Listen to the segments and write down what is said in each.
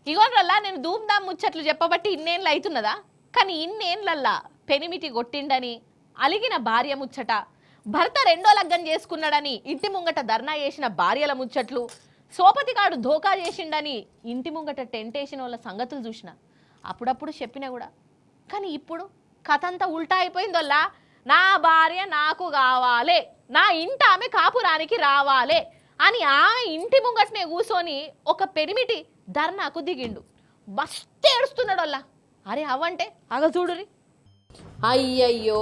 ఇగోనల్లా నేను ధూమ్ధామ్ ముచ్చట్లు చెప్పబట్టి ఇన్నేళ్ళు అవుతున్నదా? కానీ ఇన్నేళ్ళల్లా పెనిమిటి కొట్టిండని, అలిగిన భార్య ముచ్చట, భర్త రెండో లగ్గం చేసుకున్నాడని ఇంటి ముంగట ధర్నా చేసిన భార్యల ముచ్చట్లు, సోపతిగాడు ధోకా చేసిండని ఇంటి ముంగట టెంటేసిన వాళ్ళ సంగతులు చూసిన. అప్పుడప్పుడు చెప్పినా కూడా. కానీ ఇప్పుడు కథ అంతా ఉల్టా అయిపోయిందల్లా. నా భార్య నాకు కావాలే, నా ఇంట ఆమె కాపురానికి రావాలే అని ఆమె ఇంటి ముంగటనే కూర్చొని ఒక పెరిమిటి ధర్నాకు దిగిండు. మస్తు ఏడుస్తున్నాడు అల్లా. అరే అవ్వంటే అగ చూడురి. అయ్యయ్యో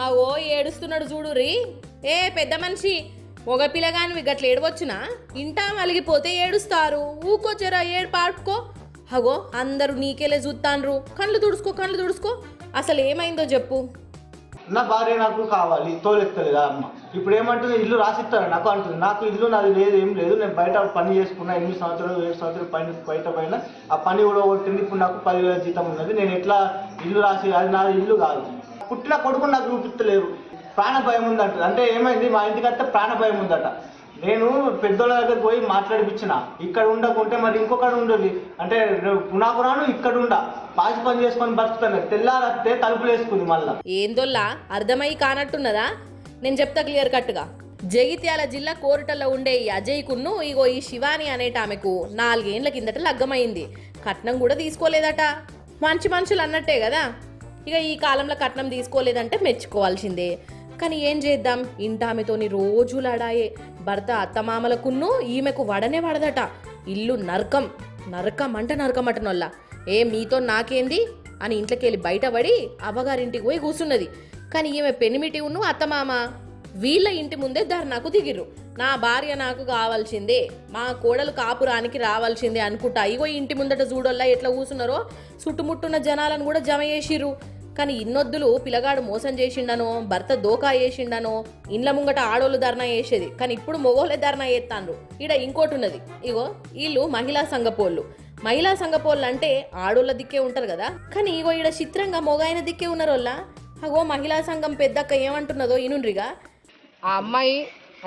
అవో ఏడుస్తున్నాడు చూడురి. ఏ పెద్ద మనిషి, ఒక పిల్లగానివి గట్ల ఏడవచ్చునా? ఇంటా మలిగిపోతే ఏడుస్తారు. ఊకోచరా ఏడు పాడుకో. అగో అందరూ నీకేలే చూస్తాన్రు. కళ్ళు తుడుచుకో. అసలు ఏమైందో చెప్పు. నా భార్య నాకు కావాలి, తోలెత్తలేదా అమ్మ. ఇప్పుడు ఏమంటుంది, ఇల్లు రాసిస్తాను నాకు అంటుంది. నాకు ఇల్లు నాది లేదు, ఏం లేదు. నేను బయట పని చేసుకున్నా 8 సంవత్సరాలు 7 సంవత్సరాలు పని బయట ఆ పని కూడా కొట్టింది. ఇప్పుడు నాకు 10,000 జీతం ఉన్నది. నేను ఎట్లా ఇల్లు రాసి, అది నా ఇల్లు కాదు. పుట్టిన కొడుకు నాకు చూపిస్తలేరు. ప్రాణ భయం ఉందంట. అంటే ఏమైంది, మా ఇంటికి వస్తే ప్రాణ భయం ఉందట. నేను పెద్దోళ్ళ దగ్గర పోయి మాట్లాడిపించిన. ఇక్కడ ఉండకుంటే మరి ఇంకొకటి ఉండదు. అంటే నాకు రాను ఇక్కడ పాసి పని చేసుకొని బతుకుతాను. తెల్లారస్తే తలుపులు వేసుకుంది మళ్ళా. ఏందోల్లా అర్థమై కానట్టున్నదా? నేను చెప్తా క్లియర్ కట్గా. జగిత్యాల జిల్లా కోరుటల్లో ఉండే ఈ అజయ్ కున్ను ఇగో ఈ శివాని అనేట ఆమెకు 4 ఏళ్ల కిందట లగ్గమైంది. కట్నం కూడా తీసుకోలేదట. మంచి మనుషులు అన్నట్టే కదా. ఇక ఈ కాలంలో కట్నం తీసుకోలేదంటే మెచ్చుకోవాల్సిందే. కానీ ఏం చేద్దాం, ఇంటామెతోని రోజు లడాయే. భర్త అత్తమామలకున్ను ఈమెకు వడనే వడదట. ఇల్లు నరకం నరకమటనొల్లా. మీతో నాకేంది అని ఇంట్లోకి వెళ్ళి బయటపడి అవ్వగారింటికి పోయి కూర్చున్నది. కానీ ఈమె పెనిమిటి ఉన్ను అత్తమామ వీళ్ళ ఇంటి ముందే ధర్నాకు దిగిర్రు. నా భార్య నాకు కావాల్సిందే, మా కోడలు కాపురానికి రావాల్సిందే అనుకుంటా. ఇగో ఇంటి ముందట చూడల్లా ఎట్లా కూర్చున్నారో. చుట్టుముట్టున్న జనాలను కూడా జమ చేసిర్రు. కానీ ఇన్నొద్దులు పిల్లగాడు మోసం చేసిండనో, భర్త దోకా చేసిండనో ఇండ్ల ముంగట ఆడోళ్ళు ధర్నా చేసేది. కానీ ఇప్పుడు మొగోళ్ళే ధర్నా చేస్తాండ్రు. ఈడ ఇంకోటి ఉన్నది. ఇగో వీళ్ళు మహిళా సంఘపోళ్ళు. మహిళా సంఘపోళ్ళు అంటే ఆడోళ్ళ దిక్కే ఉంటారు కదా. కానీ ఇగో ఈడ చిత్రంగా మొగాయన దిక్కే ఉన్నారోళ్ళ. అగో మహిళా సంఘం పెద్దక్క ఏమంటున్నదో ఇనుండ్రిగా. ఆ అమ్మాయి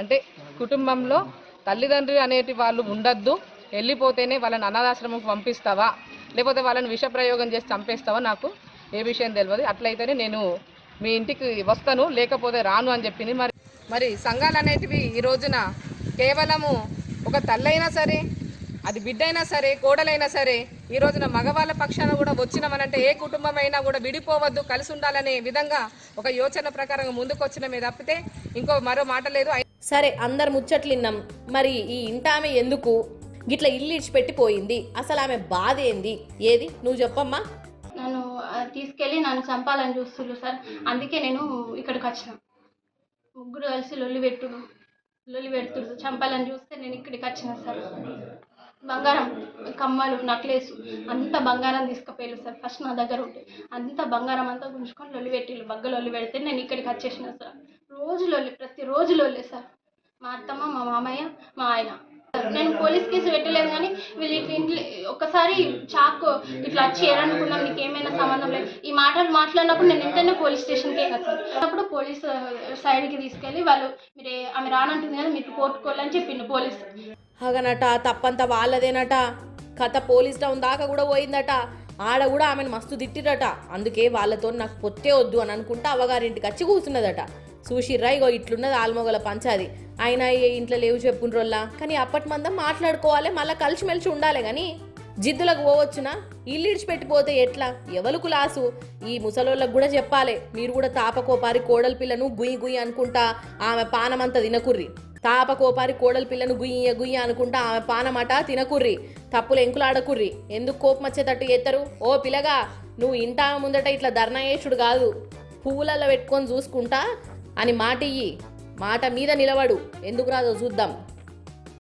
అంటే కుటుంబంలో తల్లిదండ్రి అనేటి వాళ్ళు ఉండద్దు, వెళ్ళిపోతేనే వాళ్ళని అనాథాశ్రమంకి పంపిస్తావా లేకపోతే వాళ్ళని విషప్రయోగం చేసి చంపేస్తావా, నాకు ఏ విషయం తెలియదు. అట్లయితేనే నేను మీ ఇంటికి వస్తాను, లేకపోతే రాను అని చెప్పింది. మరి సంఘాలు అనేటివి ఈ రోజున కేవలము ఒక తల్లైనా సరే, అది బిడ్డైనా సరే, కోడలైనా సరే, ఈ రోజున మగవాళ్ళ పక్షాన కూడా వచ్చినామనంటే ఏ కుటుంబం అయినా కూడా విడిపోవద్దు, కలిసి ఉండాలనే విధంగా ఒక యోచన ప్రకారంగా ముందుకు వచ్చినమే తప్పితే ఇంకో మరో మాట లేదు. సరే అందరు ముచ్చట్లు విన్నాం. మరి ఈ ఇంటామె ఎందుకు గిట్ల ఇల్లు ఇడిచిపెట్టిపోయింది? అసలు ఆమె బాధ ఏంది? ఏది నువ్వు చెప్పమ్మా. నన్ను తీసుకెళ్ళి నన్ను చంపాలని చూస్తున్నారు సార్. అందుకే నేను ఇక్కడికి వచ్చిన. ముగ్గురు కలిసి లొల్లి పెడుతుడు చంపాలని చూస్తే నేను ఇక్కడికి వచ్చిన సార్. బంగారం, కమ్మలు, నక్లెస్ అంత బంగారం తీసుకుపోయారు సార్. ఫస్ట్ నా దగ్గర ఉంటే అంత బంగారం అంతా గుంజుకొని లొల్లి పెడితే నేను ఇక్కడికి వచ్చేసిన సార్. ప్రతిరోజు లొల్లి సార్. మా అత్తమ్మ, మా మామయ్య, మా ఆయన. నేను పోలీస్ కేసు పెట్టలేదు కానీ వీళ్ళు ఇట్లా ఇంట్లో ఒక్కసారి చాకు ఇట్లా వచ్చి ఏరనుకున్నాం, నీకు ఏమైనా సంబంధం లేదు ఈ మాటలు మాట్లాడినప్పుడు నేను వెంటనే పోలీస్ స్టేషన్కే కదా. అప్పుడు పోలీస్ సైడ్కి తీసుకెళ్ళి వాళ్ళు మీరు ఆమె రానంటుంది కదా, మీరు కోర్టుకోవాలని చెప్పిండు పోలీస్. అగనట తప్పంతా వాళ్ళదేనట. కథ పోలీస్ డౌన్ దాకా కూడా పోయిందట. ఆడ కూడా ఆమెను మస్తు తిట్టిరట. అందుకే వాళ్ళతో నాకు పొత్తే వద్దు అని అనుకుంటా అవ్వగారింటికి వచ్చి కూర్చున్నదట. చూసిర్రా ఇగో ఇట్లున్నది ఆల్మొగల పంచాది. ఆయన ఏ ఇంట్లో లేవు చెప్పుండ్రోల్లా. కానీ అప్పటి మందం మాట్లాడుకోవాలి, మళ్ళీ కలిసిమెలిసి ఉండాలి. కానీ జిద్దులకు పోవచ్చునా? ఇల్లు ఇడిచిపెట్టిపోతే ఎట్లా? ఎవలకు లాసు? ఈ ముసలోళ్ళకు కూడా చెప్పాలి, మీరు కూడా తాపకోపారి కోడలి పిల్లను గుయ్యి అనుకుంటా ఆమె పానమంతా తినకుర్రి. తాపకోపారి కోడలి పిల్లను గుయ్య అనుకుంటా ఆమె పానమట తినకుర్రి. తప్పులు ఎంకులాడకుర్రి. ఎందుకు కోపం వచ్చేటట్టు ఎత్తరు? ఓ పిల్లగా, నువ్వు ఇంటా ముందట ఇట్లా ధర్నా చేసుడు కాదు, పువ్వులలో పెట్టుకొని చూసుకుంటా అని మాట ఇయ్యి. మాట మీద నిలబడు. ఎందుకు రాదో చూద్దాం.